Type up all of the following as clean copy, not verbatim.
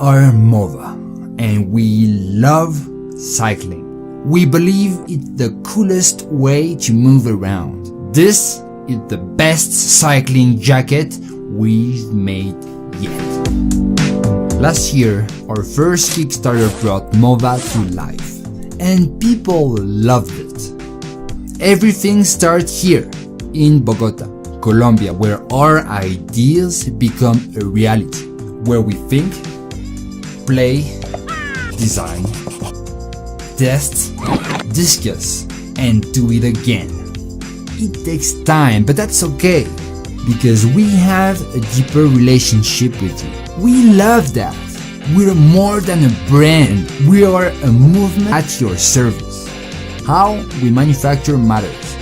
are Mova, and we love cycling. We believe it's the coolest way to move around. This is the best cycling jacket we've made yet. Last year, our first Kickstarter brought Mova to life, and people loved it. Everything started here in Bogota, Colombia, where our ideas become a reality, where we think, play, design, test, discuss, and do it again. It takes time, but that's okay, because we have a deeper relationship with you. We love that. We're more than a brand. We are a movement at your service. How we manufacture matters.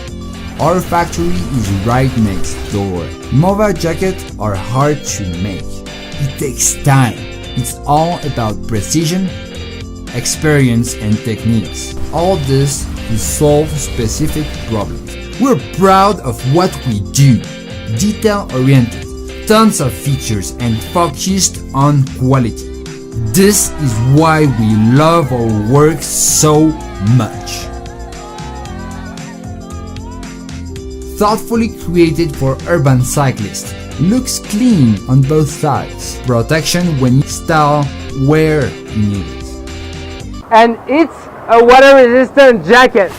Our factory is right next door. Mova jackets are hard to make. It takes time. It's all about precision, experience, and techniques. All this to solve specific problems. We're proud of what we do. Detail-oriented, tons of features, and focused on quality. This is why we love our work so much. Thoughtfully created for urban cyclists. Looks clean on both sides. Protection when style where needed. And it's a water-resistant jacket.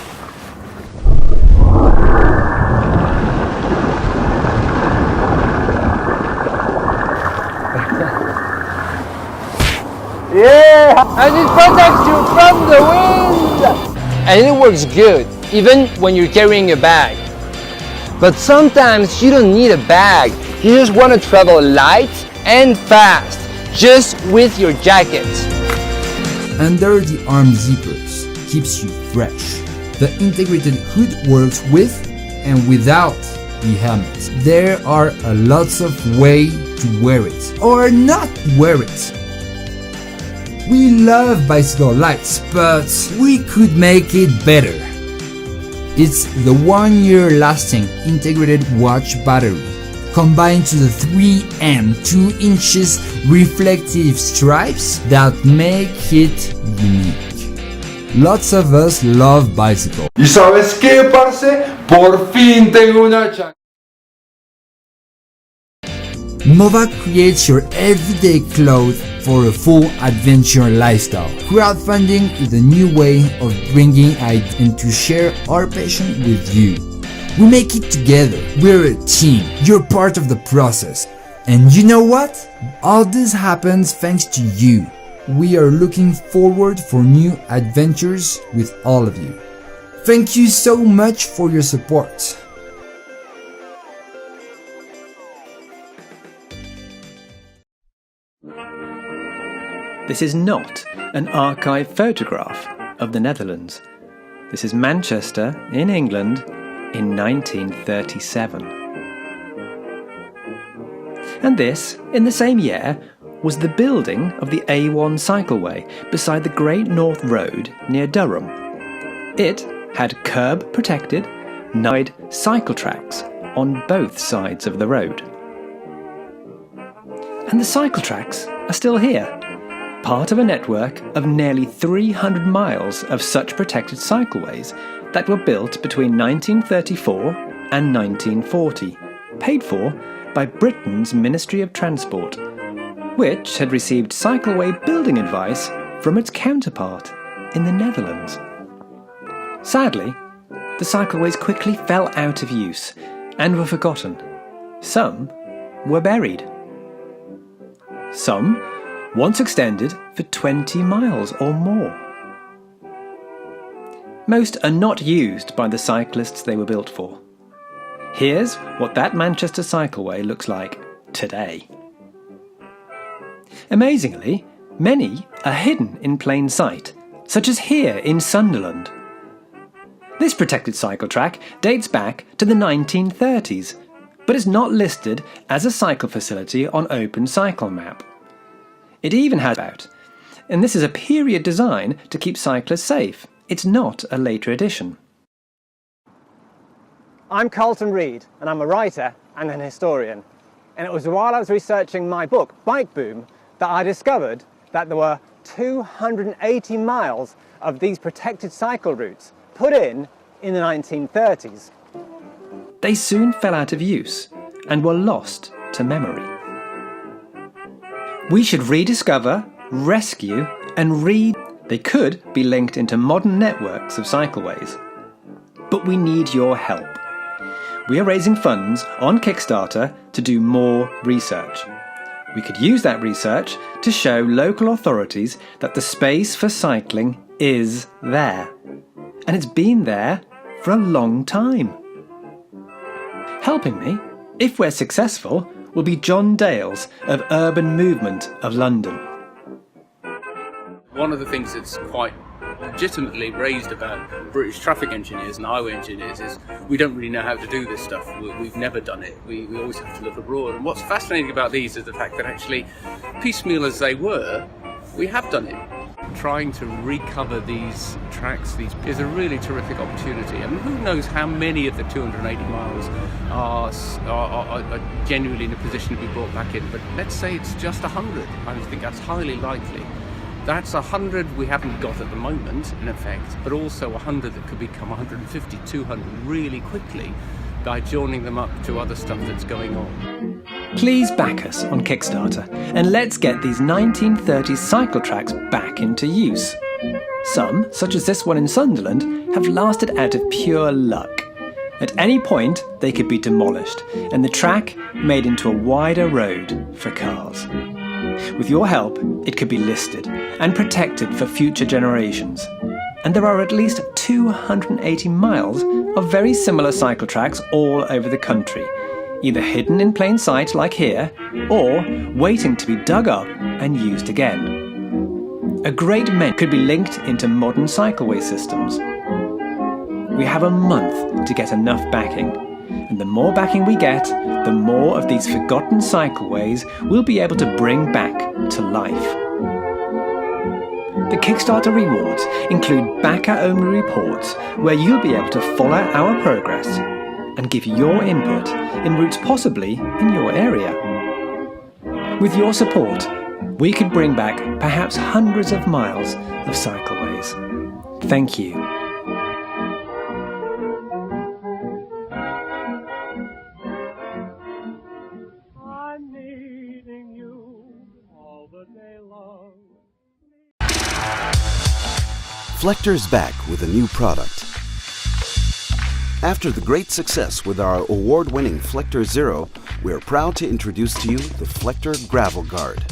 Yeah! And it protects you from the wind! And it works good, even when you're carrying a bag. But sometimes you don't need a bag. You just want to travel light and fast, just with your jacket. Under the arm zippers keeps you fresh. The integrated hood works with and without the helmet. There are lots of ways to wear it or not wear it. We love bicycle lights, but we could make it better. It's the 1 year lasting integrated watch battery, combined to the 3M 2 inches reflective stripes that make it unique. Lots of us love bicycles. ¿Y sabes qué, parce? Por fin tengo una chancla. Mova creates your everyday clothes for a full adventure lifestyle. Crowdfunding is a new way of bringing ideas and to share our passion with you. We make it together. We're a team. You're part of the process. And you know what? All this happens thanks to you. We are looking forward for new adventures with all of you. Thank you so much for your support. This is not an archive photograph of the Netherlands. This is Manchester in England in 1937. And this, in the same year, was the building of the A1 cycleway beside the Great North Road near Durham. It had curb-protected, wide cycle tracks on both sides of the road. And the cycle tracks are still here, part of a network of nearly 300 miles of such protected cycleways that were built between 1934 and 1940, paid for by Britain's Ministry of Transport, which had received cycleway building advice from its counterpart in the Netherlands. Sadly, the cycleways quickly fell out of use and were forgotten. Some were buried. Some once extended for 20 miles or more. Most are not used by the cyclists they were built for. Here's what that Manchester cycleway looks like today. Amazingly, many are hidden in plain sight, such as here in Sunderland. This protected cycle track dates back to the 1930s, but is not listed as a cycle facility on Open Cycle Map. It even has about, and this is a period design to keep cyclists safe. It's not a later edition. I'm Carlton Reid, and I'm a writer and an historian. And it was while I was researching my book, Bike Boom, that I discovered that there were 280 miles of these protected cycle routes put in the 1930s. They soon fell out of use and were lost to memory. We should rediscover, rescue and They could be linked into modern networks of cycleways. But we need your help. We are raising funds on Kickstarter to do more research. We could use that research to show local authorities that the space for cycling is there. And it's been there for a long time. Helping me, if we're successful, will be John Dales of Urban Movement of London. One of the things that's quite legitimately raised about British traffic engineers and highway engineers is we don't really know how to do this stuff. We've never done it. We always have to look abroad. And what's fascinating about these is the fact that actually, piecemeal as they were, we have done it. Trying to recover these tracks is a really terrific opportunity. I mean, who knows how many of the 280 miles are genuinely in a position to be brought back in, but let's say it's just 100. I think that's highly likely. That's 100 we haven't got at the moment, in effect, but also 100 that could become 150, 200 really quickly by joining them up to other stuff that's going on. Please back us on Kickstarter and let's get these 1930s cycle tracks back into use. Some, such as this one in Sunderland, have lasted out of pure luck. At any point, they could be demolished and the track made into a wider road for cars. With your help, it could be listed and protected for future generations. And there are at least 280 miles of very similar cycle tracks all over the country, either hidden in plain sight like here, or waiting to be dug up and used again. A great many could be linked into modern cycleway systems. We have a month to get enough backing, and the more backing we get, the more of these forgotten cycleways we'll be able to bring back to life. The Kickstarter rewards include backer-only reports where you'll be able to follow our progress and give your input in routes possibly in your area. With your support, we could bring back perhaps hundreds of miles of cycleways. Thank you. I'm needing you all the day long. Flector's back with a new product. After the great success with our award-winning Flector Zero, we are proud to introduce to you the Flector Gravel Guard.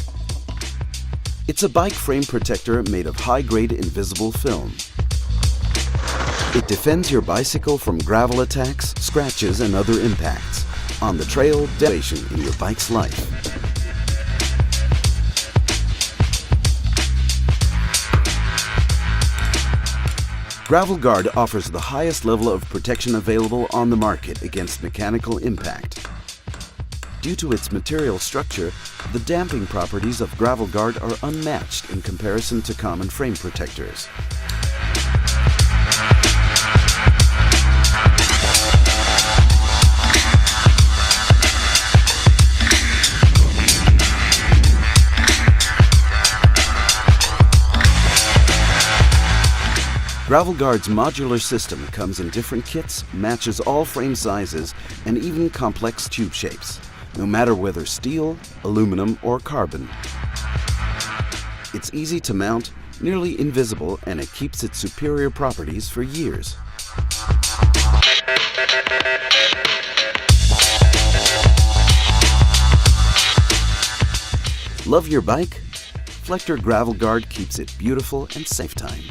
It's a bike frame protector made of high-grade invisible film. It defends your bicycle from gravel attacks, scratches, and other impacts on the trail, devastation in your bike's life. Gravel Guard offers the highest level of protection available on the market against mechanical impact. Due to its material structure, the damping properties of Gravel Guard are unmatched in comparison to common frame protectors. Gravel Guard's modular system comes in different kits, matches all frame sizes, and even complex tube shapes, no matter whether steel, aluminum, or carbon. It's easy to mount, nearly invisible, and it keeps its superior properties for years. Love your bike? Flector Gravel Guard keeps it beautiful and safe time.